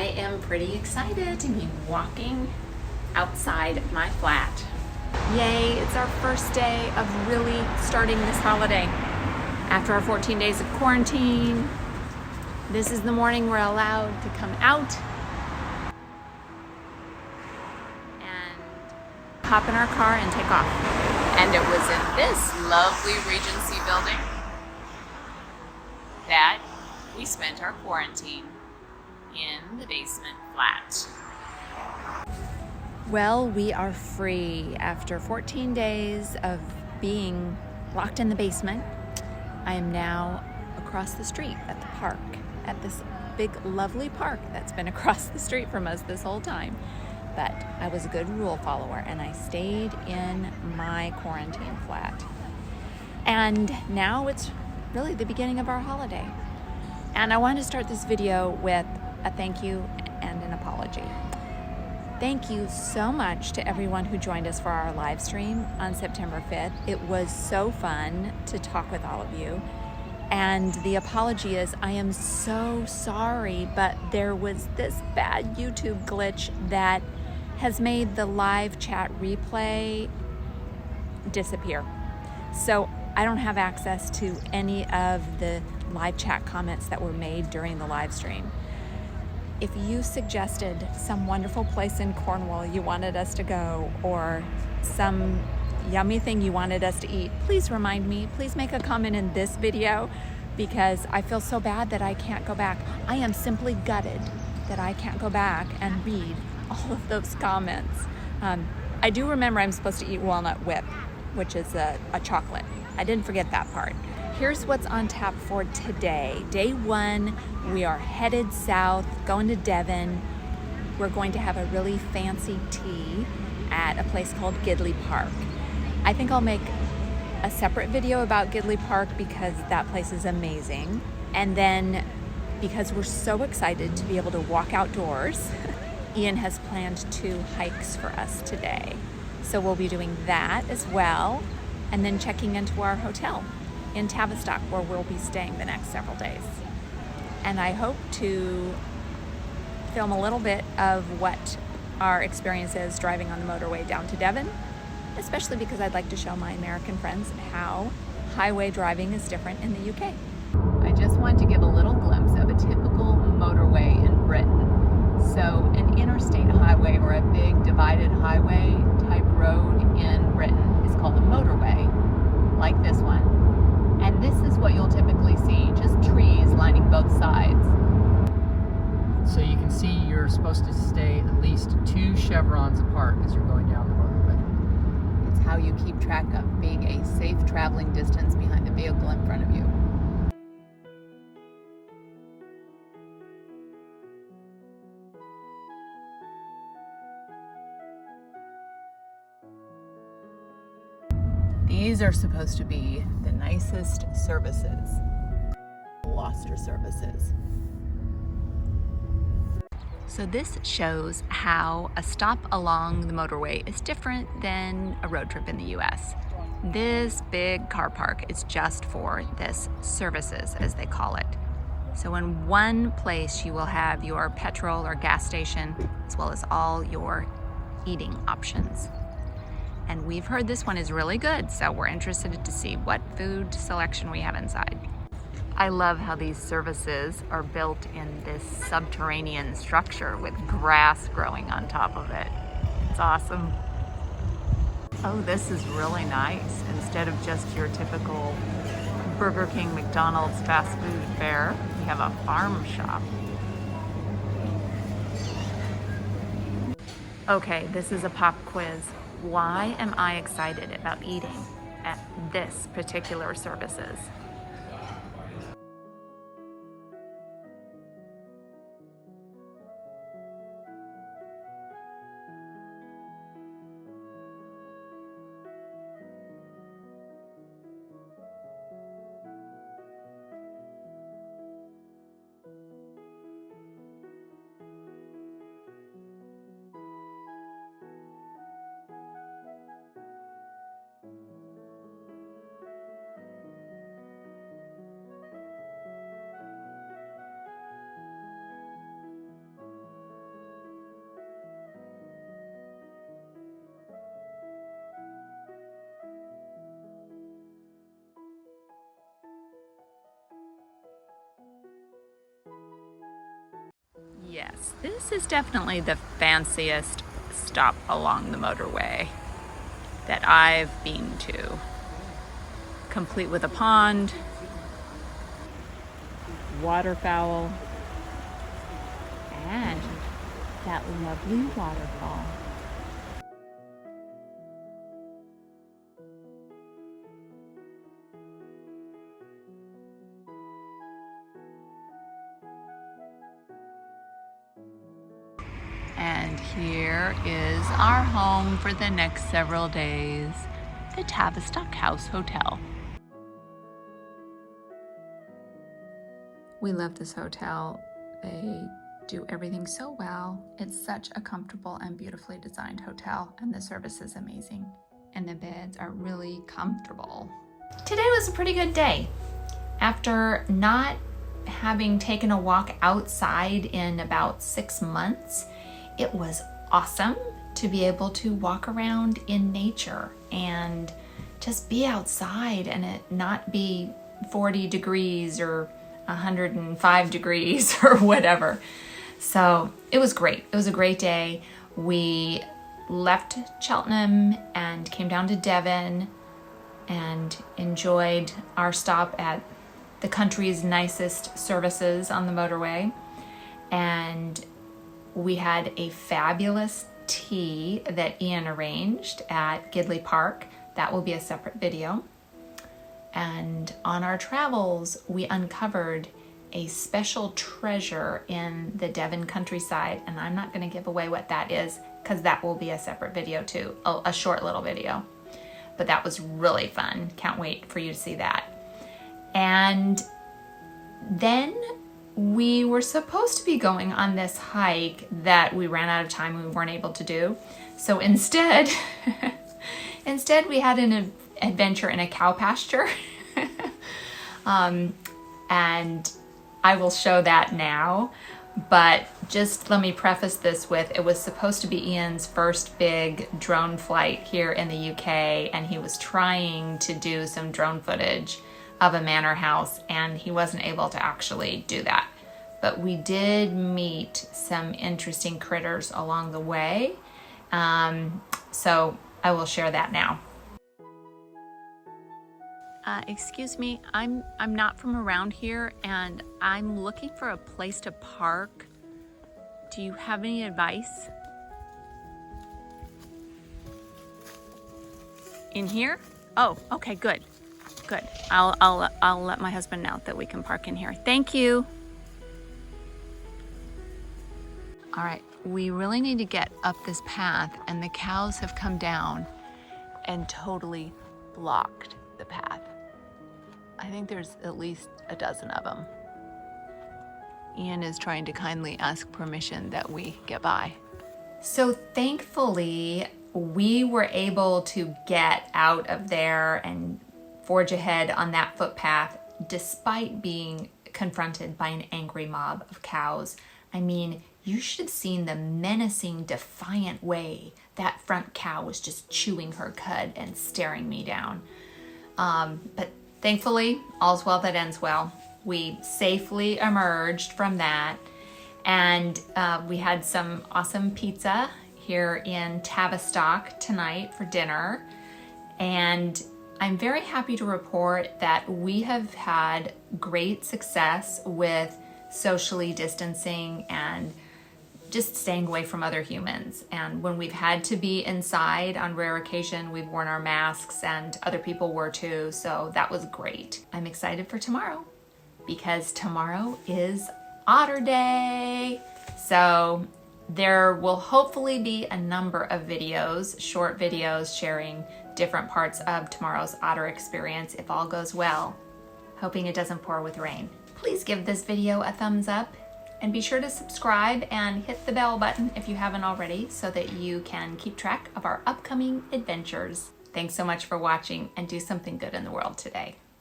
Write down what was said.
am pretty excited to be walking outside my flat. Yay, it's our first day of really starting this holiday. After our 14 days of quarantine, this is the morning we're allowed to come out and hop in our car and take off. And it was in this lovely Regency building that we spent our quarantine in the basement flat. Well, we are free after 14 days of being locked in the basement. I am now across the street at the park, at this big, lovely park that's been across the street from us this whole time. But I was a good rule follower and I stayed in my quarantine flat. And now it's really the beginning of our holiday. And I want to start this video with a thank you and an apology. Thank you so much to everyone who joined us for our live stream on September 5th. It was so fun to talk with all of you. And the apology is, I am so sorry, but there was this bad YouTube glitch that has made the live chat replay disappear. So I don't have access to any of the live chat comments that were made during the live stream. If you suggested some wonderful place in Cornwall you wanted us to go, or some yummy thing you wanted us to eat, please remind me. Please make a comment in this video, because I feel so bad that I can't go back. I am simply gutted that I can't go back and read all of those comments. I do remember I'm supposed to eat walnut whip, which is a chocolate. I didn't forget that part. Here's what's on tap for today. Day one, we are headed south, going to Devon. We're going to have a really fancy tea at a place called Gidley Park. I think I'll make a separate video about Gidley Park because that place is amazing. And then, because we're so excited to be able to walk outdoors, Ian has planned 2 hikes for us today. So we'll be doing that as well, and then checking into our hotel in Tavistock, where we'll be staying the next several days. And I hope to film a little bit of what our experience is driving on the motorway down to Devon, especially because I'd like to show my American friends how highway driving is different in the UK. I just wanted to give a little glimpse of a typical motorway in Britain. So an interstate highway, or a big divided highway type road in Britain, is called a motorway, like this one. And this is what you'll typically see, just trees lining both sides. So you can see you're supposed to stay at least 2 chevrons apart as you're going down the motorway. It's how you keep track of being a safe traveling distance behind the vehicle in front of you. These are supposed to be the nicest services. Gloucester Services. So this shows how a stop along the motorway is different than a road trip in the US. This big car park is just for this services, as they call it. So in one place you will have your petrol or gas station, as well as all your eating options. And we've heard this one is really good, so we're interested to see what food selection we have inside. I love how these services are built in this subterranean structure with grass growing on top of it. It's awesome. Oh, this is really nice. Instead of just your typical Burger King, McDonald's fast food fare, we have a farm shop. Okay, this is a pop quiz. Why am I excited about eating at this particular services? Yes, this is definitely the fanciest stop along the motorway that I've been to. Complete with a pond, waterfowl, and that lovely waterfall. And here is our home for the next several days, the Tavistock House Hotel. We love this hotel. They do everything so well. It's such a comfortable and beautifully designed hotel, and the service is amazing. And the beds are really comfortable. Today was a pretty good day. After not having taken a walk outside in about 6 months, it was awesome to be able to walk around in nature and just be outside and it not be 40 degrees or 105 degrees or whatever. So it was great. It was a great day. We left Cheltenham and came down to Devon and enjoyed our stop at the country's nicest services on the motorway. And we had a fabulous tea that Ian arranged at Gidley Park. That will be a separate video. And on our travels, we uncovered a special treasure in the Devon countryside. And I'm not going to give away what that is because that will be a separate video too, a short little video. But that was really fun. Can't wait for you to see that. And then we were supposed to be going on this hike that we ran out of time and we weren't able to do. So instead, we had an adventure in a cow pasture. And I will show that now. But just let me preface this with, it was supposed to be Ian's first big drone flight here in the UK, and he was trying to do some drone footage of a manor house, and he wasn't able to actually do that. But we did meet some interesting critters along the way. So I will share that now. Excuse me, I'm not from around here and I'm looking for a place to park. Do you have any advice? In here? Oh, okay, good. Good. I'll let my husband know that we can park in here. Thank you. All right, we really need to get up this path, and the cows have come down and totally blocked the path. I think there's at least a dozen of them. Ian is trying to kindly ask permission that we get by. So thankfully, we were able to get out of there and forge ahead on that footpath despite being confronted by an angry mob of cows. I mean, you should have seen the menacing, defiant way that front cow was just chewing her cud and staring me down. But thankfully, all's well that ends well. We safely emerged from that, and we had some awesome pizza here in Tavistock tonight for dinner. And I'm very happy to report that we have had great success with socially distancing and just staying away from other humans. And when we've had to be inside on rare occasion, we've worn our masks, and other people were too, so that was great. I'm excited for tomorrow because tomorrow is Otter Day. So there will hopefully be a number of videos, short videos, sharing different parts of tomorrow's otter experience if all goes well. Hoping it doesn't pour with rain. Please give this video a thumbs up and be sure to subscribe and hit the bell button if you haven't already so that you can keep track of our upcoming adventures. Thanks so much for watching, and do something good in the world today.